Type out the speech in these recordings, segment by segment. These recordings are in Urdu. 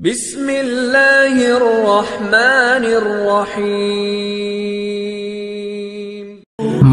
بسم اللہ الرحمن الرحیم۔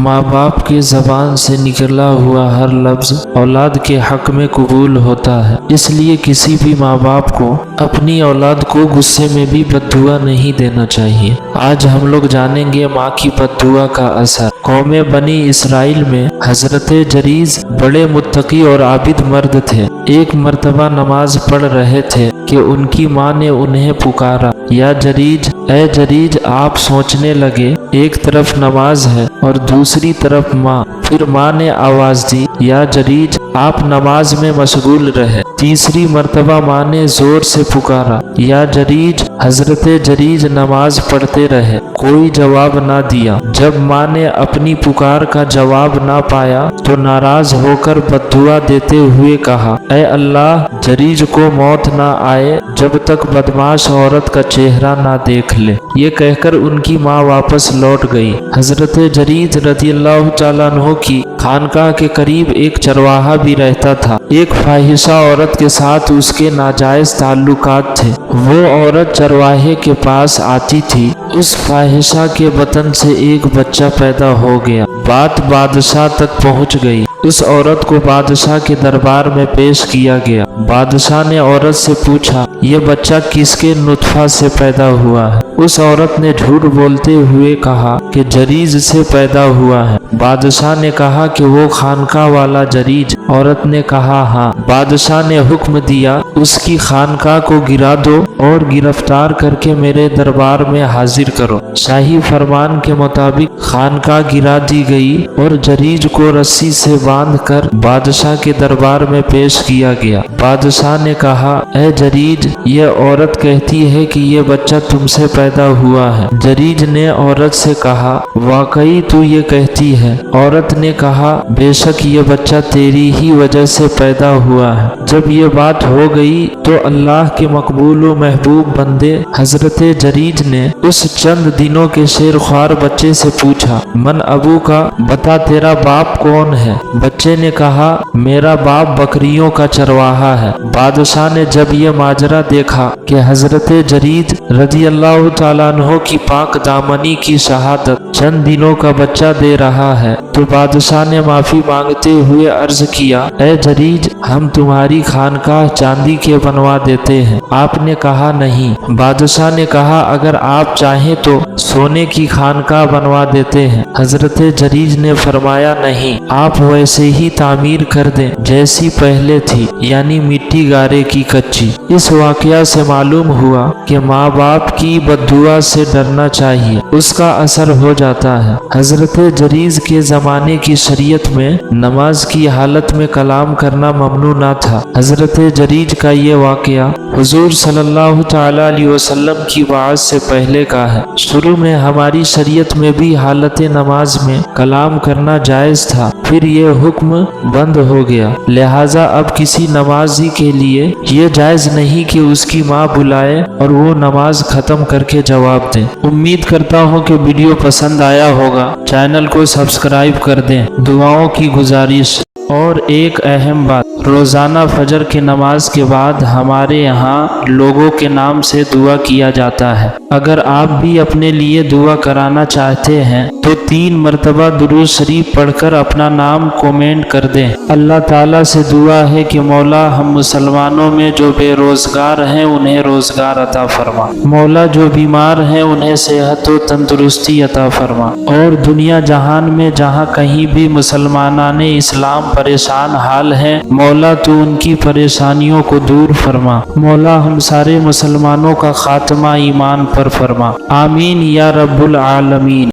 ماں باپ کی زبان سے نکلا ہوا ہر لفظ اولاد کے حق میں قبول ہوتا ہے، اس لیے کسی بھی ماں باپ کو اپنی اولاد کو غصے میں بھی بد دعا نہیں دینا چاہیے۔ آج ہم لوگ جانیں گے ماں کی بد دعا کا اثر۔ قوم بنی اسرائیل میں حضرت جریز بڑے متقی اور عابد مرد تھے۔ ایک مرتبہ نماز پڑھ رہے تھے کہ ان کی ماں نے انہیں پکارا، یا جریج، اے جریج۔ آپ سوچنے لگے، ایک طرف نماز ہے اور دوسری طرف ماں۔ پھر ماں نے آواز دی، یا جریج، آپ نماز میں مشغول رہے۔ تیسری مرتبہ ماں نے زور سے پکارا، یا جریج۔ حضرت جریج نماز پڑھتے رہے، کوئی جواب نہ دیا۔ جب ماں نے اپنی پکار کا جواب نہ پایا تو ناراض ہو کر بد دعا دیتے ہوئے کہا، اے اللہ، جریج کو موت نہ آئے جب تک بدمعاش عورت کا چہرہ نہ دیکھ لے۔ یہ کہہ کر ان کی ماں واپس لوٹ گئی۔ حضرت جریج رضی اللہ تعالیٰ عنہ کی خانقاہ کے قریب ایک چرواہا بھی رہتا تھا۔ ایک فاحشہ عورت کے ساتھ اس کے ناجائز تعلقات تھے۔ وہ عورت چرواہے کے پاس آتی تھی۔ اس فاحشہ کے بطن سے ایک بچہ پیدا ہو گیا۔ بات بادشاہ تک پہنچ گئی۔ اس عورت کو بادشاہ کے دربار میں پیش کیا گیا۔ بادشاہ نے عورت سے پوچھا، یہ بچہ کس کے نطفہ سے پیدا ہوا ہے؟ اس عورت نے جھوٹ بولتے ہوئے کہا کہ جریج سے پیدا ہوا ہے۔ بادشاہ نے کہا کہ وہ خانقاہ والا جریج؟ عورت نے کہا ہاں۔ بادشاہ نے حکم دیا، اس کی خانقاہ کو گرا دو اور گرفتار کر کے میرے دربار میں حاضر کرو۔ شاہی فرمان کے مطابق خانقاہ گرا دی گئی اور جریج کو رسی سے باندھ کر بادشاہ کے دربار میں پیش کیا گیا۔ بادشاہ نے کہا، اے جریج، یہ عورت کہتی ہے کہ یہ بچہ تم سے پیدا ہوا ہے۔ جریج نے عورت سے کہا، واقعی تو یہ کہتی ہے؟ عورت نے کہا، بے شک یہ بچہ تیری ہی وجہ سے پیدا ہوا ہے۔ جب یہ بات ہو گئی تو اللہ کے مقبول و محبوب بندے حضرت جریج نے اس چند دنوں کے شیر خوار بچے سے پوچھا، من ابو کا، بتا تیرا باپ کون ہے؟ بچے نے کہا، میرا باپ بکریوں کا چرواہا ہے۔ بادشاہ نے جب یہ ماجرا دیکھا کہ حضرت جریج رضی اللہ تعالیٰ عنہ کی پاک دامنی کی شہادت چند دنوں کا بچہ دے رہا ہے تو بادشاہ نے معافی مانگتے ہوئے عرض کیا، اے جریج، ہم تمہاری خانقاہ چاندی کے بنوا دیتے ہیں۔ آپ نے کہا نہیں۔ بادشاہ نے کہا، اگر آپ چاہیں تو سونے کی خانقاہ بنوا دیتے ہیں۔ حضرت جریج نے فرمایا، نہیں، آپ ویسے ہی تعمیر کر دیں جیسی پہلے تھی، یعنی مٹی گارے کی کچی۔ اس واقعہ سے معلوم ہوا کہ ماں باپ کی بد دعا سے ڈرنا چاہیے، اس کا اثر ہو جاتا ہے۔ حضرت جریج کے زمانے کی شریعت میں نماز کی حالت میں کلام کرنا ممنوع نہ تھا۔ حضرت جریج کا یہ واقعہ حضور صلی اللہ تعالیٰ علیہ وسلم کی بعث سے پہلے کا ہے۔ شروع میں ہماری شریعت میں بھی حالت نماز میں کلام کرنا جائز تھا، پھر یہ حکم بند ہو گیا۔ لہٰذا اب کسی نمازی کے لیے یہ جائز نہیں کہ اس کی ماں بلائے اور وہ نماز ختم کر کے جواب دے۔ امید کرتا ہوں کہ ویڈیو پسند آیا ہوگا۔ چینل کو سبسکرائب کر دیں۔ دعاؤں کی گزارش۔ اور ایک اہم بات، روزانہ فجر کی نماز کے بعد ہمارے یہاں لوگوں کے نام سے دعا کیا جاتا ہے۔ اگر آپ بھی اپنے لیے دعا کرانا چاہتے ہیں تو 3 مرتبہ درود شریف پڑھ کر اپنا نام کومنٹ کر دیں۔ اللہ تعالیٰ سے دعا ہے کہ مولا، ہم مسلمانوں میں جو بے روزگار ہیں انہیں روزگار عطا فرما۔ مولا، جو بیمار ہیں انہیں صحت و تندرستی عطا فرما۔ اور دنیا جہان میں جہاں کہیں بھی مسلمانان اسلام پریشان حال ہیں، مولا تو ان کی پریشانیوں کو دور فرما۔ مولا، ہم سارے مسلمانوں کا خاتمہ ایمان پر فرما۔ آمین یا رب العالمین۔